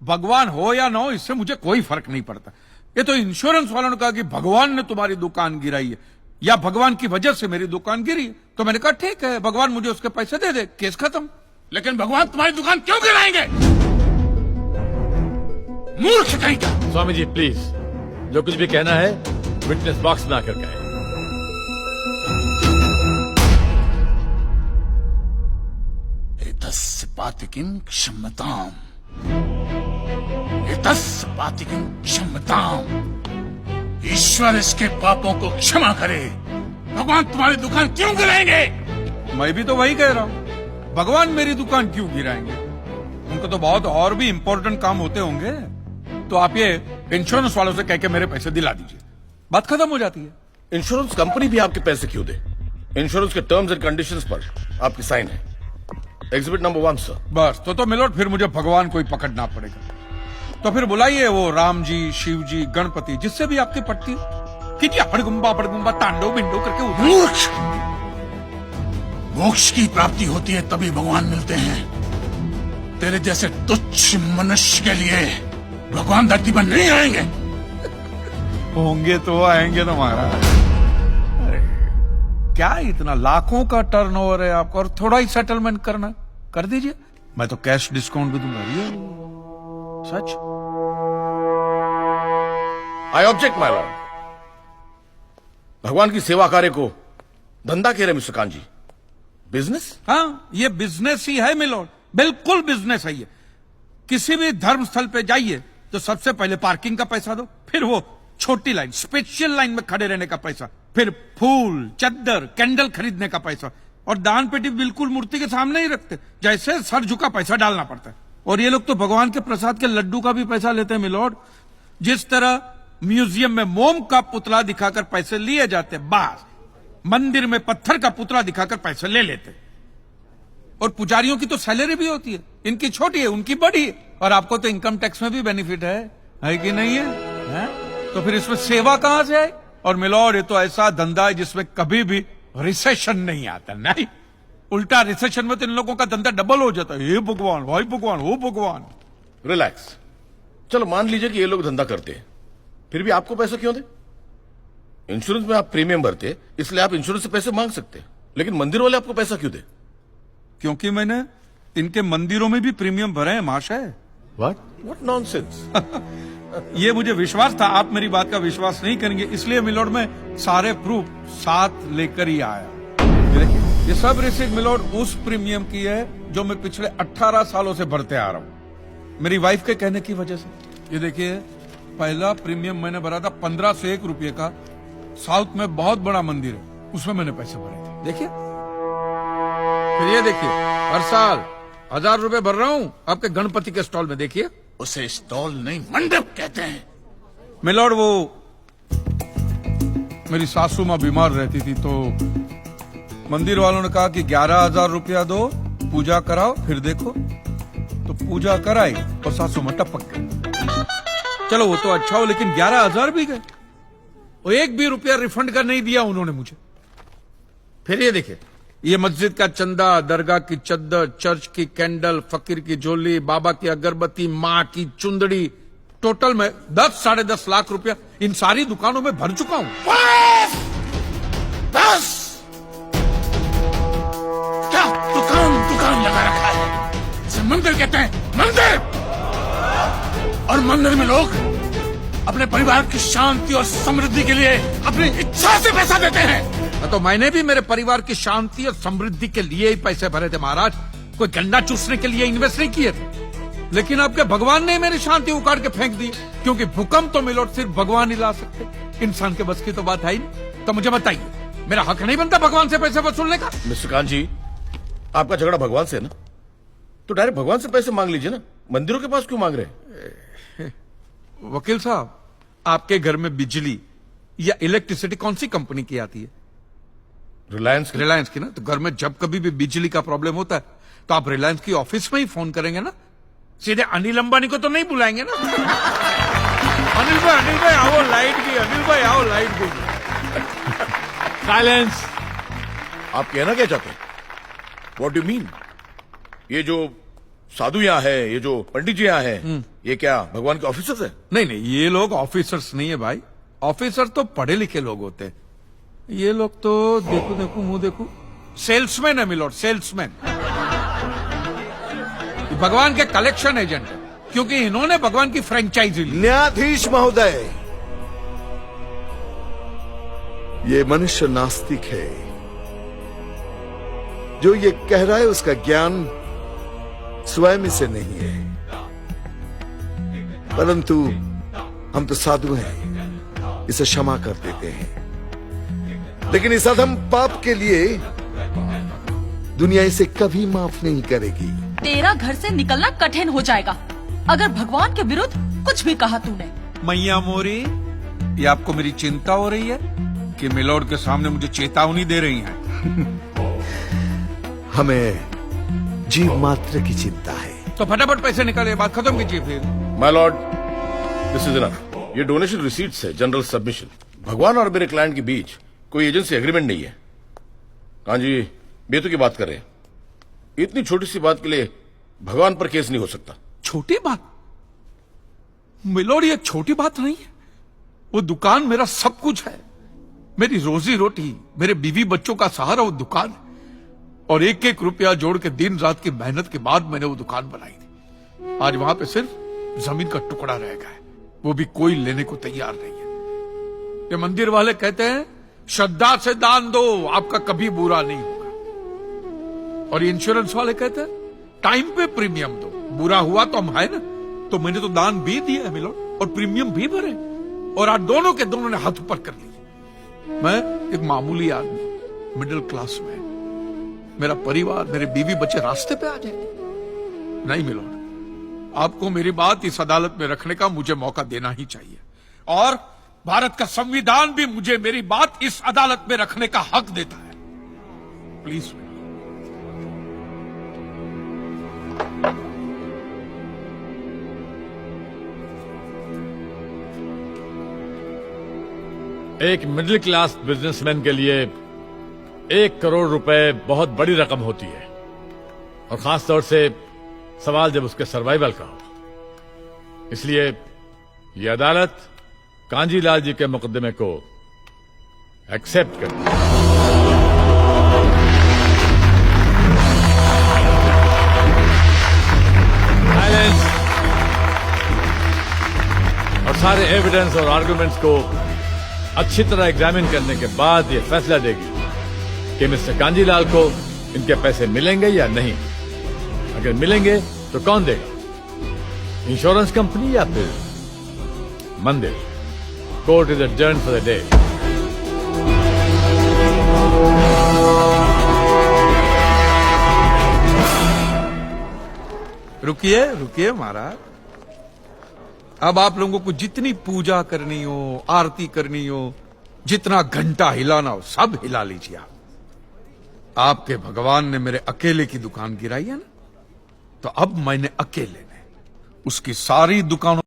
भगवान हो या ना हो इससे मुझे कोई फर्क नहीं पड़ता। ये तो इंश्योरेंस वालों ने कहा कि भगवान ने तुम्हारी दुकान गिराई है या भगवान की वजह से मेरी दुकान गिरी है, तो मैंने कहा ठीक है, भगवान मुझे उसके पैसे दे दे, केस खत्म। लेकिन भगवान तुम्हारी दुकान क्यों गिराएंगे? मूर्ख कहीं का। स्वामी जी प्लीज, जो कुछ भी कहना है विटनेस बॉक्स में आकर कहें। एतस्य पातिकीं क्षम्यताम्, एतस्य पातिकीं क्षम्यताम्। ईश्वर इसके पापों को क्षमा करे। भगवान तुम्हारी दुकान क्यों गिराएंगे? मैं भी तो वही कह रहा हूं, भगवान मेरी दुकान क्यों गिराएंगे? उनको तो बहुत और भी इंपॉर्टेंट काम होते होंगे। तो आप ये इंश्योरेंस वालों से कह के मेरे पैसे दिला दीजिए, बात खत्म हो जाती है। इंश्योरेंस कंपनी भी आपके पैसे क्यों दे? इंश्योरेंस के टर्म्स एंड कंडीशंस पर आपकी साइन है। Exhibit number 1 sir. बस तो मिलोट फिर मुझे भगवान को ही पकड़ना पड़ेगा। तो फिर बुलाइए वो राम जी, शिव जी, गणपति, जिससे भी आपकी पट्टी किटिया पड़गुम्बा तांडव बिंडो करके उधर। मूर्ख! मोक्ष की प्राप्ति होती है तभी भगवान मिलते हैं। तेरे जैसे तुच्छ मनुष्य के लिए भगवान धरती पर नहीं आएंगे। होंगे तो आएंगे ना महाराज। अरे क्या इतना लाखों का टर्नओवर है आपका और थोड़ा ही सेटलमेंट करना, कर दीजिए, मैं तो कैश डिस्काउंट भी दूंगा। सच। I object my lord. भगवान की सेवा कार्य को धंधा कह रहे मिस्टर कांजी, बिजनेस? हाँ, ये बिजनेस ही है मिलोड, बिल्कुल बिजनेस है ये। किसी भी धर्म स्थल पे जाइए तो सबसे पहले पार्किंग का पैसा दो, फिर वो छोटी लाइन, स्पेशल लाइन में खड़े रहने का पैसा, फिर फूल, चद्दर, कैंडल खरीदने का पैसा, और दान पेटी बिल्कुल मूर्ति के सामने ही रखते, जैसे सर झुका पैसा डालना पड़ता है। और ये लोग तो भगवान के प्रसाद के लड्डू का भी पैसा लेते हैं मिलोड। जिस तरह म्यूजियम में मोम का पुतला दिखाकर पैसे लिए जाते, बस मंदिर में पत्थर का पुतला दिखाकर पैसे ले लेते। और पुजारियों की तो सैलरी भी होती है, इनकी छोटी है, उनकी बड़ी है। और आपको तो इनकम टैक्स में भी बेनिफिट है कि नहीं है? तो फिर इसमें सेवा कहां से है? और मिलोड ये तो ऐसा धंधा है जिसमें कभी भी रिसेशन नहीं आता। नहीं, उल्टा रिसेशन में तो इन लोगों का धंधा डबल हो जाता है। हे भगवान, भाई भगवान, हो भगवान। रिलैक्स। चलो मान लीजिए कि ये लोग धंधा करते हैं, फिर भी आपको पैसा क्यों दे? इंश्योरेंस में आप प्रीमियम भरते, इसलिए आप इंश्योरेंस से पैसे मांग सकते, लेकिन मंदिर वाले आपको पैसा क्यों दे? क्योंकि मैंने इनके मंदिरों में भी प्रीमियम भरे हैं महाशय। What nonsense? ये मुझे विश्वास था, आप मेरी बात का विश्वास नहीं करेंगे, इसलिए मिलोड में सारे प्रूफ साथ लेकर ही आया। ये सब रिसीट मिलोड उस प्रीमियम की है जो मैं पिछले 18 सालों से भरते आ रहा हूं, मेरी वाइफ के कहने की वजह से। ये देखिए, पहला प्रीमियम मैंने भरा था 15 से 1 रुपये का, साउथ में बहुत बड़ा मंदिर है, उसमें मैंने पैसे भरे थे। देखिए, फिर ये देखिए, हर साल 1000 रुपए भर रहा हूं आपके गणपति के स्टॉल में। देखिए, उसे स्टॉल नहीं मंडप कहते हैं। मिलोड वो मेरी सासू मां बीमार रहती थी, तो मंदिर वालों ने कहा कि 11,000 रुपया दो, पूजा कराओ, फिर देखो। तो पूजा कराई और सासू मां टपक गई। चलो वो तो अच्छा हो, लेकिन 11,000 भी गए, और 1 भी रुपया रिफंड का नहीं दिया उन्होंने मुझे। फिर ये देखिए, ये मस्जिद का चंदा, दरगाह की चद्दर, चर्च की कैंडल, फकीर की झोली, बाबा की अगरबत्ती, माँ की चुंदड़ी, टोटल में 10-10.5 लाख रुपया इन सारी दुकानों में भर चुका हूं। बस! क्या दुकान लगा रखा है? इसे मंदिर कहते हैं, मंदिर! और मंदिर में लोग अपने परिवार की शांति और समृद्धि के लिए अपनी इच्छा से पैसा देते हैं। तो मैंने भी मेरे परिवार की शांति और समृद्धि के लिए ही पैसे भरे थे महाराज, कोई गन्ना चूसने के लिए इन्वेस्ट नहीं किए थे। लेकिन आपके भगवान ने मेरी शांति उखाड़ के फेंक दी, क्योंकि भूकंप तो मिलोड सिर्फ भगवान ही ला सकते, इंसान के बस की तो बात है ही नहीं। तो मुझे बताइए, मेरा हक नहीं बनता भगवान से पैसे वसूलने का? मिस्टर कांत जी, आपका झगड़ा भगवान से है ना, तो डायरेक्ट भगवान से पैसे मांग लीजिए ना, मंदिरों के पास क्यों मांग रहे? वकील साहब, आपके घर में बिजली या इलेक्ट्रिसिटी कौन सी कंपनी की आती है? रिलायंस की ना। तो घर में जब कभी भी बिजली का प्रॉब्लम होता है तो आप रिलायंस की ऑफिस में ही फोन करेंगे ना, सीधे अनिल अंबानी को तो नहीं बुलाएंगे ना। अनिल भाई आओ लाइट की, अनिल भाई आओ लाइट की। साइलेंस। आप कहना क्या चाहते हैं? What do mean? ये जो साधु यहाँ है, ये जो पंडित जी यहाँ है, ये क्या भगवान के ऑफिसर्स है? नहीं नहीं, ये लोग ऑफिसर्स नहीं है भाई। ऑफिसर तो पढ़े लिखे लोग होते हैं। ये लोग तो देखो देखो मुंह देखो, सेल्समैन है मिलोड, सेल्समैन। भगवान के कलेक्शन एजेंट है, क्योंकि इन्होंने भगवान की फ्रेंचाइजी ली। न्यायाधीश महोदय, ये मनुष्य नास्तिक है। जो ये कह रहा है उसका ज्ञान स्वयं से नहीं है, परंतु हम तो साधु हैं, इसे क्षमा कर देते हैं। लेकिन इस अधम पाप के लिए दुनिया इसे कभी माफ नहीं करेगी। तेरा घर से निकलना कठिन हो जाएगा अगर भगवान के विरुद्ध कुछ भी कहा तूने। मैया मोरी, ये आपको मेरी चिंता हो रही है कि मिलोड के सामने मुझे चेतावनी दे रही हैं? हमें जीव मात्र की चिंता है। तो फटाफट पैसे निकाले, बात खत्म कीजिए फिर। My Lord, this is enough. ये डोनेशन रिसीट्स है, जनरल सबमिशन। भगवान और मेरे क्लाइंट के बीच कोई एजेंसी एग्रीमेंट नहीं है। कांजी बेतु की बात कर रहे हैं। इतनी छोटी सी बात के लिए भगवान पर केस नहीं हो सकता। छोटी बात मिलोड, ये छोटी बात नहीं है। वो दुकान मेरा सब कुछ है, मेरी रोजी रोटी, मेरे बीवी बच्चों का सहारा वो दुकान है। और एक एक रुपया जोड़ के दिन रात की मेहनत के बाद मैंने वो दुकान बनाई थी। आज वहां पे सिर्फ जमीन का टुकड़ा रह गया है, वो भी कोई लेने को तैयार नहीं है। ये मंदिर वाले कहते हैं श्रद्धा से दान दो, आपका कभी बुरा नहीं होगा। और इंश्योरेंस वाले कहते हैं टाइम पे प्रीमियम दो, बुरा हुआ तो हम है ना। तो मैंने तो दान भी दिया है मिलोड, और प्रीमियम भी भरे, और आज दोनों के दोनों ने हाथ ऊपर कर लिए। मैं एक मामूली आदमी, मिडिल क्लास में, मेरा परिवार, मेरे बीवी बच्चे रास्ते पे आ जाएंगे। नहीं मिलोड, आपको मेरी बात इस अदालत में रखने का मुझे मौका देना ही चाहिए। और भारत का संविधान भी मुझे मेरी बात इस अदालत में रखने का हक देता है। प्लीज एक मिडिल क्लास बिजनेसमैन के लिए 1 करोड़ रुपए बहुत बड़ी रकम होती है, और खास तौर से सवाल जब उसके सर्वाइवल का हो। इसलिए यह अदालत कांजीलाल जी के मुकदमे को एक्सेप्ट करती है। साइलेंस। और सारे एविडेंस और आर्गुमेंट्स को अच्छी तरह एग्जामिन करने के बाद यह फैसला देगी कि मिस्टर कांजीलाल को इनके पैसे मिलेंगे या नहीं। अगर मिलेंगे तो कौन देगा, इंश्योरेंस कंपनी या फिर मंदिर? Court is adjourned for the day. रुकिए रुकिए महाराज, अब आप लोगों को जितनी पूजा करनी हो, आरती करनी हो, जितना घंटा हिलाना हो, सब हिला लीजिए। आपके भगवान ने मेरे अकेले की दुकान गिराई है ना, तो अब मैंने अकेले ने उसकी सारी दुकानों